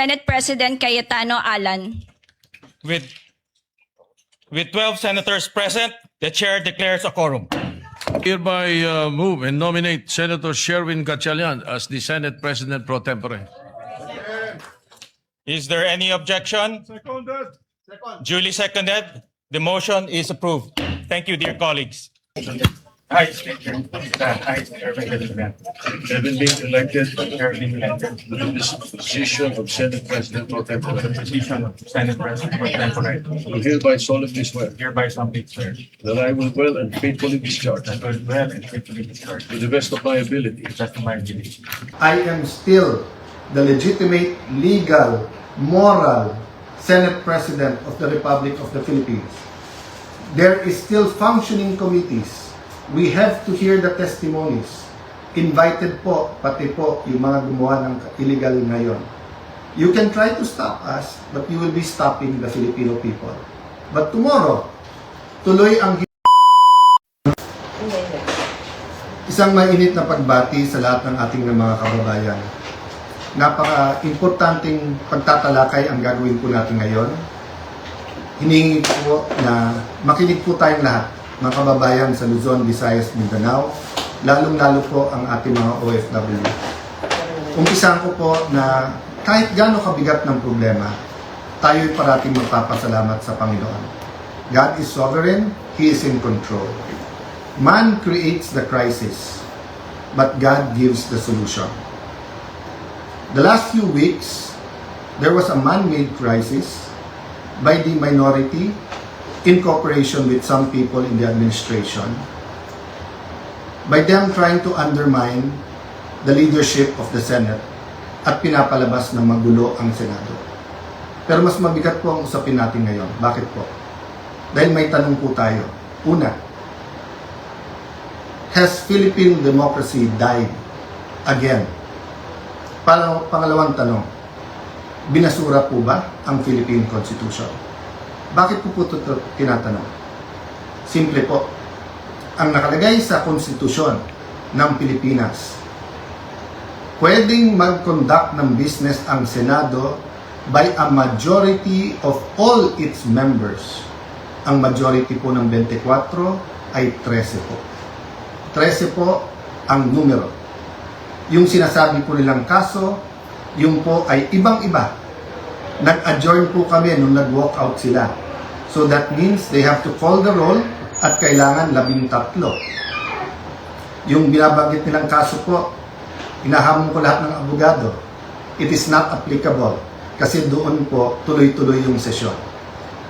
Senate President Cayetano Alan. With 12 senators present, the chair declares a quorum. Hereby move and nominate Senator Sherwin Gatchalian as the Senate President pro tempore. Is there any objection? Duly seconded. The motion is approved. Thank you, dear colleagues. I, Speaker, that I, Irving Galicia, having been elected to this position of Senate President pro tempore, Position of Senate President pro tempore. do hereby solemnly swear Hereby solemnly swear that I will well and faithfully discharge, that I will well and faithfully discharge to the best of my ability, the best of my ability. I am still the legitimate, legal, moral Senate President of the Republic of the Philippines. There is still functioning committees. We have to hear the testimonies. Invited po, pati po yung mga gumawa ng illegal ngayon. You can try to stop us, but you will be stopping the Filipino people. But tomorrow, tuloy ang isang mainit na pagbati sa lahat ng ating mga kababayan. Napaka-importanting pagtatalakay ang gagawin po natin ngayon. Hiningi po na makinig po tayong lahat, mga kababayan sa Luzon, Visayas, Mindanao, lalong-lalo po ang ating mga OFW. Umpisahan ko po na kahit gaano kabigat ng problema, tayo'y parating magpapasalamat sa Panginoon. God is sovereign, He is in control. Man creates the crisis, but God gives the solution. The last few weeks, there was a man-made crisis by the minority in cooperation with some people in the administration, by them trying to undermine the leadership of the Senate at pinapalabas ng magulo ang Senado. Pero mas mabigat po ang usapin natin ngayon. Bakit po? Dahil may tanong po tayo. Una, has Philippine democracy died again? Pangalawang tanong, binasura po ba ang Philippine Constitution? Bakit po ito tinatanong? Simple po, ang nakalagay sa konstitusyon ng Pilipinas, pwedeng mag-conduct ng business ang Senado by a majority of all its members. Ang majority po ng 24 ay 13 po. 13 po ang numero. Yung sinasabi po nilang kaso, yung po ay ibang-iba. Nag-adjourn po kami nung nag-walk out sila. So that means they have to call the roll at kailangan 13. Yung binabanggit nilang kaso po, inahamon ko lahat ng abogado. It is not applicable kasi doon po tuloy-tuloy yung sesyon.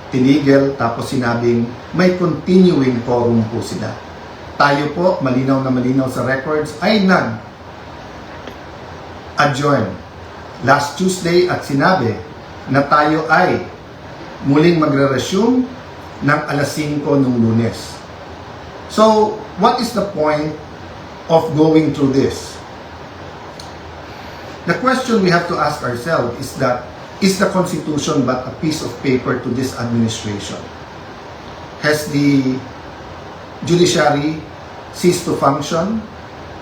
Tinigil tapos sinabing may continuing quorum po sila. Tayo po, malinaw na malinaw sa records, ay nag-adjourn last Tuesday at sinabi na tayo ay muling magre-resume ng alas 5 nung Lunes. So, what is the point of going through this? The question we have to ask ourselves is that, is the Constitution but a piece of paper to this administration? Has the judiciary ceased to function?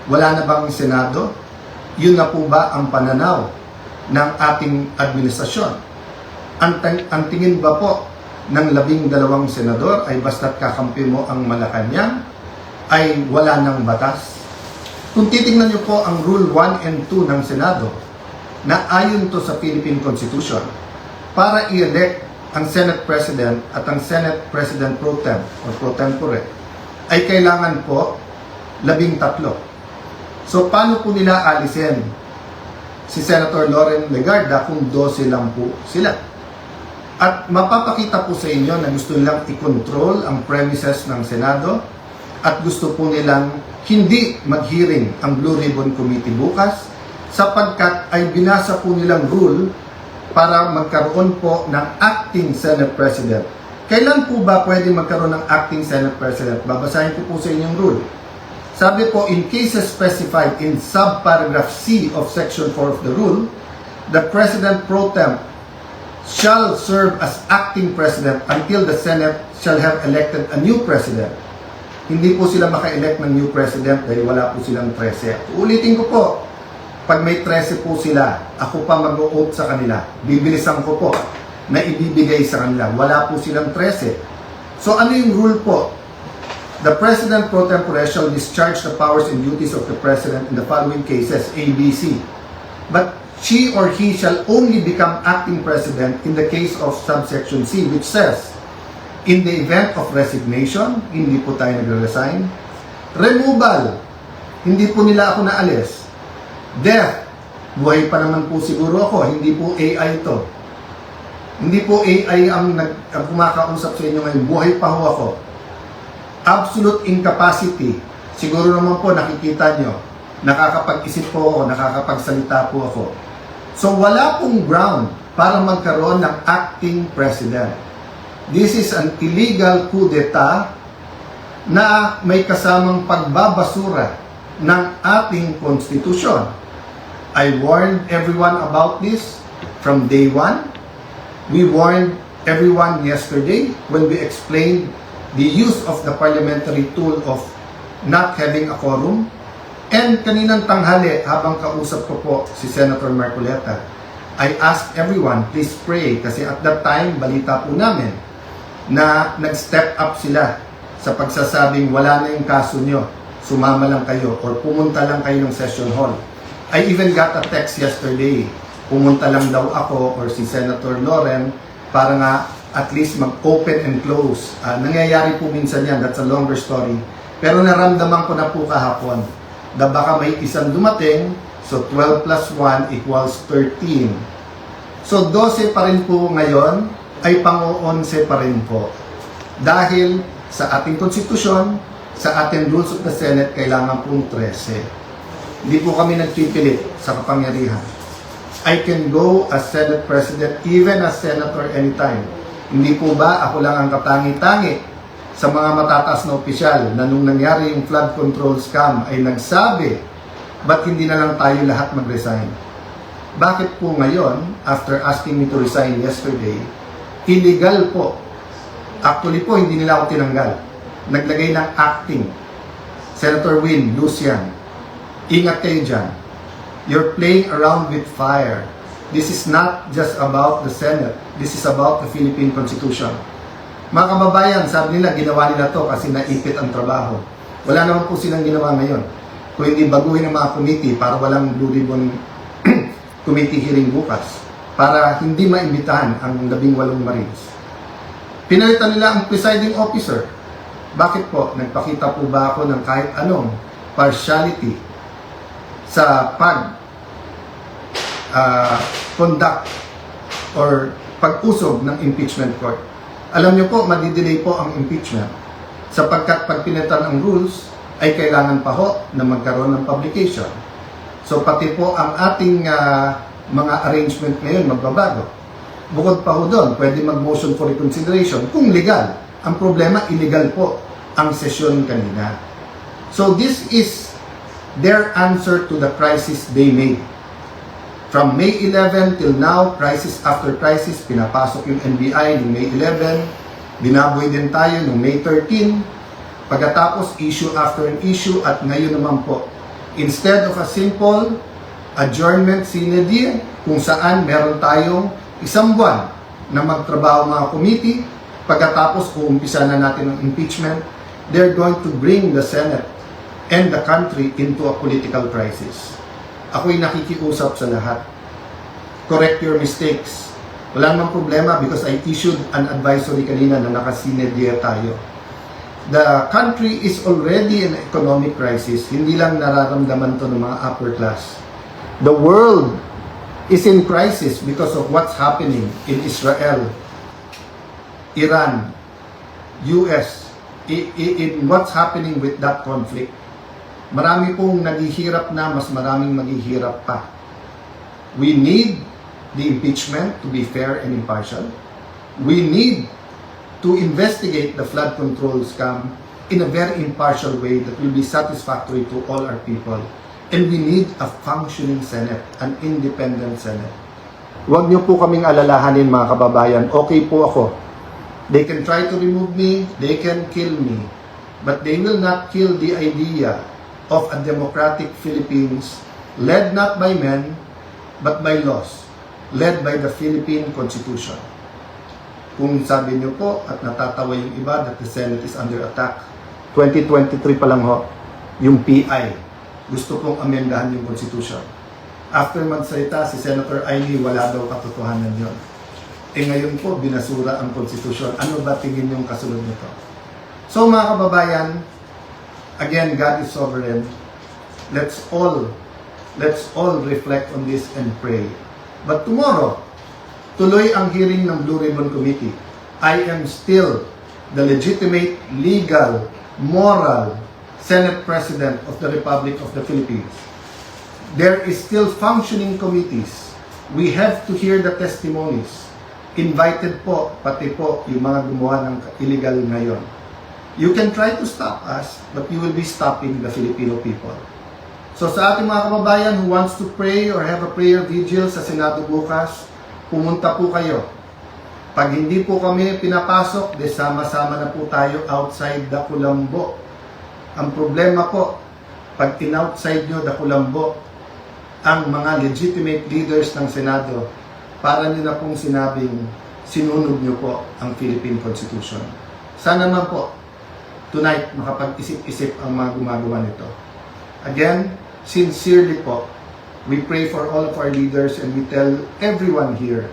Wala na bang Senado? Yun na po ba ang pananaw ng ating administrasyon? Ang tingin ba po ng 12 senador ay basta't kakampi mo ang Malacanang ay wala ng batas? Kung titingnan niyo po ang Rule 1 and 2 ng Senado na ayon to sa Philippine Constitution, para i-elect ang Senate President at ang Senate President pro tem or pro tempore ay kailangan po 13. So paano po nila alisin si Senator Loren Legarda kung 12 lang po sila? At mapapakita po sa inyo na gusto nilang i-control ang premises ng Senado at gusto po nilang hindi mag-hearing ang Blue Ribbon Committee bukas sapagkat ay binasa po nilang rule para magkaroon po ng acting Senate President. Kailan po ba pwede magkaroon ng acting Senate President? Babasahin ko po sa inyong rule. Sabi po, in cases specified in subparagraph C of Section 4 of the rule, the President pro tem shall serve as acting president until the Senate shall have elected a new president. Hindi po sila maka-elect ng new president dahil wala po silang 13. Ulitin ko po, pag may 13 po sila, ako pa mag-o-oath sa kanila. Bibilisan ko po na ibibigay sa kanila. Wala po silang 13. So ano yung rule po? The President pro tempore shall discharge the powers and duties of the President in the following cases, A, B, C. But she or he shall only become acting President in the case of subsection C, which says, in the event of resignation, hindi po tayo nagre-resign. Removal, hindi po nila ako naalis. Death, buhay pa naman po siguro ako, hindi po AI to. Hindi po AI ang kumakausap sa inyo ngayon, buhay pa ho ako. Absolute incapacity, siguro naman po nakikita nyo, nakakapag-isip po ako, nakakapagsalita po ako. So wala pong ground para magkaroon ng acting president. This is an illegal coup d'etat na may kasamang pagbabasura ng ating konstitusyon. I warned everyone about this from day one. We warned everyone yesterday when we explained the use of the parliamentary tool of not having a quorum. And kaninang tanghali, habang kausap ko po si Senator Marcoleta, I asked everyone, please pray, kasi at that time, balita po namin na nag-step up sila sa pagsasabing wala na yung kaso nyo, sumama lang kayo or pumunta lang kayo ng session hall. I even got a text yesterday, pumunta lang daw ako or si Senator Loren para nga at least mag-open and close. Nangyayari po minsan yan, that's a longer story. Pero naramdaman ko na po kahapon na baka may isang dumating, so 12 plus 1 equals 13. So 12 pa rin po ngayon, ay pang-11 pa rin po. Dahil sa ating konstitusyon, sa ating rules of the Senate, kailangan pong 13. Hindi po kami nagpipilit sa kapangyarihan. I can go as Senate President, even as Senator anytime. Hindi po ba ako lang ang katangi-tangi sa mga matataas na opisyal na nung nangyari yung flood control scam ay nagsabi, ba't hindi na lang tayo lahat mag-resign? Bakit po ngayon, after asking me to resign yesterday, illegal po. Actually po, hindi nila ako tinanggal. Naglagay ng acting. Senator Win, Lucian, ingat kayo dyan. You're playing around with fire. This is not just about the Senate. This is about the Philippine Constitution. Mga kababayan, sabi nila, ginawa nila to kasi naipit ang trabaho. Wala naman po silang ginawa ngayon. Kung hindi baguhin ang mga committee para walang Blue Ribbon committee hearing bukas. Para hindi maimbitahan ang 18 Marines. Pinalitan nila ang presiding officer. Bakit po? Nagpakita po ba ako ng kahit anong partiality sa conduct or pag-usog ng impeachment court? Alam niyo po, madidelay po ang impeachment sapagkat pag pinalitan ang rules ay kailangan pa ho na magkaroon ng publication. So pati po ang ating mga arrangement ngayon magbabago. Bukod pa ho doon, pwede mag-motion for reconsideration kung legal. Ang problema, illegal po ang sesyon kanina. So this is their answer to the crisis they made. From May 11 till now, crisis after crisis, pinapasok yung NBI ng May 11, binaboy din tayo ng May 13, pagkatapos issue after an issue, at ngayon naman po, instead of a simple adjournment sine die, kung saan meron tayong isang buwan na magtrabaho mga committee, pagkatapos uumpisa na natin ang impeachment, they're going to bring the Senate and the country into a political crisis. Ako'y nakikiusap sa lahat. Correct your mistakes. Wala namang problema because I issued an advisory kanina na nakasine die tayo. The country is already in economic crisis. Hindi lang nararamdaman to ng mga upper class. The world is in crisis because of what's happening in Israel, Iran, US, in what's happening with that conflict. Marami pong naghihirap na, mas maraming maghihirap pa. We need the impeachment to be fair and impartial. We need to investigate the flood control scam in a very impartial way that will be satisfactory to all our people. And we need a functioning Senate, an independent Senate. Huwag niyo po kaming alalahanin mga kababayan, okay po ako. They can try to remove me, they can kill me, but they will not kill the idea of a democratic Philippines led not by men, but by laws, led by the Philippine Constitution. Kung sabi niyo po at natatawa yung iba that the Senate is under attack, 2023 pa lang ho, yung PI, gusto pong amendahan yung Constitution. After magsalita si Senator Aimee, wala daw katotohanan yon. Ngayon po, binasura ang Constitution. Ano ba tingin yung kasunod nito? So mga kababayan, again, God is sovereign. Let's all reflect on this and pray. But tomorrow, tuloy ang hearing ng Blue Ribbon Committee. I am still the legitimate, legal, moral Senate President of the Republic of the Philippines. There is still functioning committees. We have to hear the testimonies. Invited po, pati po yung mga gumawa ng illegal ngayon. You can try to stop us, but you will be stopping the Filipino people. So sa ating mga kababayan who wants to pray or have a prayer vigil sa Senado bukas, pumunta po kayo. Pag hindi po kami pinapasok, de sama-sama na po tayo outside the Kulambo. Ang problema po, pag in-outside nyo the Kulambo, ang mga legitimate leaders ng Senado, para nyo na pong sinabing sinunod nyo po ang Philippine Constitution. Sana naman po, tonight, makapag-isip-isip ang mga gumagawa nito. Again, sincerely po, we pray for all of our leaders and we tell everyone here,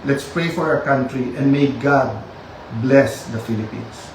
let's pray for our country and may God bless the Philippines.